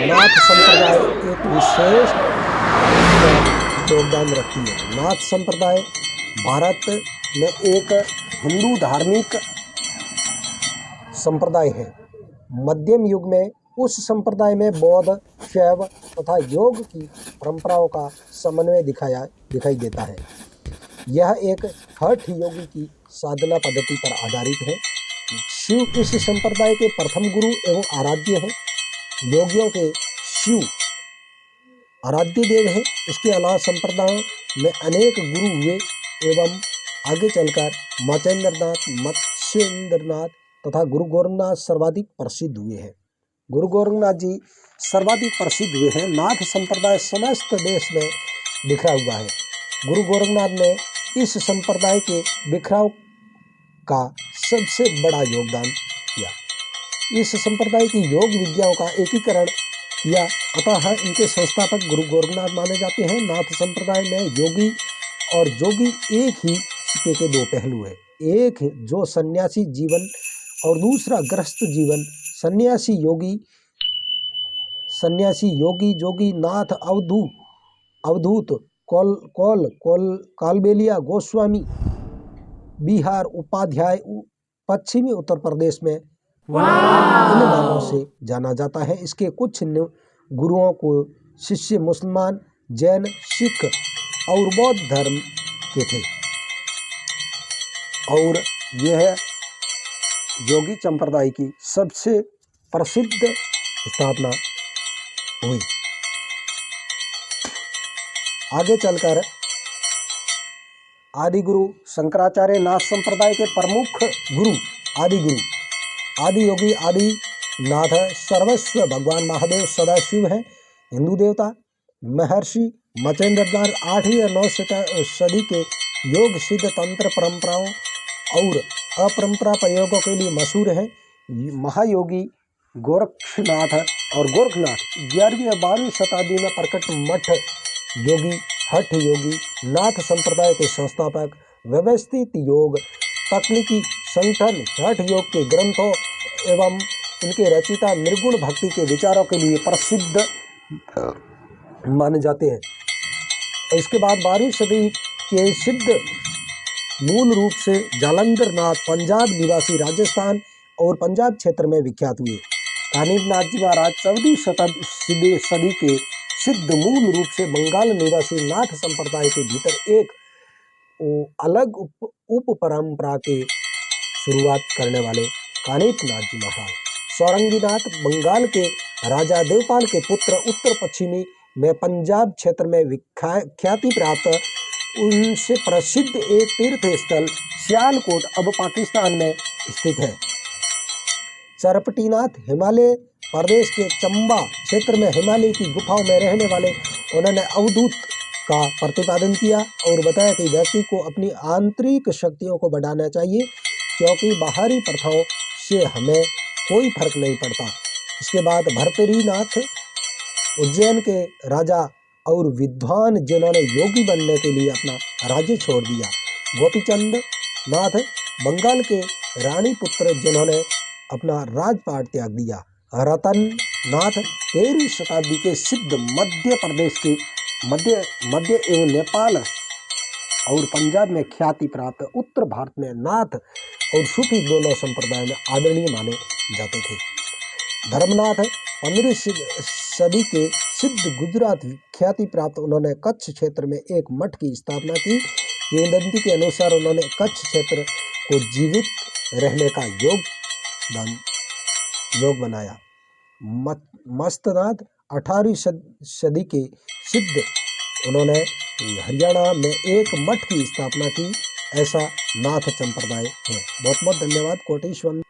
नाथ संप्रदाय एक विशेष योगदान रखती है। नाथ संप्रदाय भारत में एक हिंदू धार्मिक संप्रदाय है। मध्यम युग में उस संप्रदाय में बौद्ध, शैव तथा योग की परंपराओं का समन्वय दिखाई देता है। यह एक हठ योगी की साधना पद्धति पर आधारित है। शिव इस संप्रदाय के प्रथम गुरु एवं आराध्य हैं। योगियों के शिव आराध्य देव है। इसके अलावा संप्रदायों में अनेक गुरु हुए एवं आगे चलकर मचेंद्रनाथ, मत्स्येंद्रनाथ तथा गुरु गोरखनाथ सर्वाधिक प्रसिद्ध हुए हैं। गुरु गोरखनाथ जी सर्वाधिक प्रसिद्ध हुए हैं। नाथ संप्रदाय समस्त देश में बिखरा हुआ है। गुरु गोरखनाथ ने इस संप्रदाय के बिखराव का सबसे बड़ा योगदान किया। इस संप्रदाय की योग विद्याओं का एकीकरण किया, अतः इनके संस्थापक गुरु गोरखनाथ माने जाते हैं। नाथ संप्रदाय में योगी और जोगी एक ही सिक्के के दो पहलू है। एक जो सन्यासी जीवन और दूसरा गृहस्थ जीवन। सन्यासी योगी जोगी नाथ अवधूत कालबेलिया गोस्वामी बिहार उपाध्याय पश्चिमी उत्तर प्रदेश में इन नामों से जाना जाता है। इसके कुछ गुरुओं को शिष्य मुसलमान, जैन, सिख और बौद्ध धर्म के थे और यह योगी संप्रदाय की सबसे प्रसिद्ध स्थापना हुई। आगे चलकर आदि गुरु शंकराचार्य नाथ संप्रदाय के प्रमुख गुरु आदि योगी आदिनाथ सर्वस्व भगवान महादेव सदाशिव हैं। हिंदू देवता महर्षि मचेंद्रनाथ 8वीं और 9वीं सदी के योग सिद्ध तंत्र परंपराओं और अपरंपरा प्रयोगों के लिए मशहूर है। महायोगी गोरक्षनाथ और गोरखनाथ 11वीं और 12वीं शताब्दी में प्रकट मठ योगी हठ योगी नाथ संप्रदाय के संस्थापक, व्यवस्थित योग तकनीकी संगठन हठ योग के ग्रंथों एवं इनके रचिता निर्गुण भक्ति के विचारों के लिए प्रसिद्ध माने जाते हैं। इसके बाद 12वीं सदी के सिद्ध मूल रूप से जालंधर नाथ पंजाब निवासी राजस्थान और पंजाब क्षेत्र में विख्यात हुए। कानिव नाथ जी महाराज 14वीं सदी के सिद्ध मूल रूप से बंगाल निवासी नाथ संप्रदाय के भीतर एक अलग उप परंपरा के शुरुआत करने वाले कानिव नाथ जी महाराज। सौरंगीनाथ बंगाल के राजा देवपाल के पुत्र उत्तर पश्चिमी में पंजाब क्षेत्र में ख्याति प्राप्त उनसे प्रसिद्ध एक तीर्थ स्थल सियालकोट अब पाकिस्तान में स्थित है। चरपटीनाथ हिमालय प्रदेश के चंबा क्षेत्र में हिमालय की गुफाओं में रहने वाले उन्होंने अवधूत का प्रतिपादन किया और बताया कि व्यक्ति को अपनी आंतरिक शक्तियों को बढ़ाना चाहिए, क्योंकि बाहरी प्रथाओं से हमें कोई फर्क नहीं पड़ता। इसके बाद भर्तरीनाथ उज्जैन के राजा और विद्वान जिन्होंने योगी बनने के लिए अपना राज्य छोड़ दिया। गोपीचंद नाथ बंगाल के रानी पुत्र जिन्होंने अपना राजपाट त्याग दिया। रतन नाथ 13वीं शताब्दी के सिद्ध मध्य प्रदेश के मध्य एवं नेपाल और पंजाब में ख्याति प्राप्त उत्तर भारत में नाथ और सूफी दोनों संप्रदाय में आदरणीय माने जाते थे। धर्मनाथ 15वीं सदी के सिद्ध गुजरात ख्याति प्राप्त उन्होंने कच्छ क्षेत्र में एक मठ की स्थापना की। किंवदंती के अनुसार उन्होंने कच्छ क्षेत्र को जीवित रहने का योग बनाया। मस्तनाथ 18वीं सदी के सिद्ध उन्होंने हरियाणा में एक मठ की स्थापना की। ऐसा नाथ संप्रदाय है। बहुत बहुत धन्यवाद। कोटेश्वर।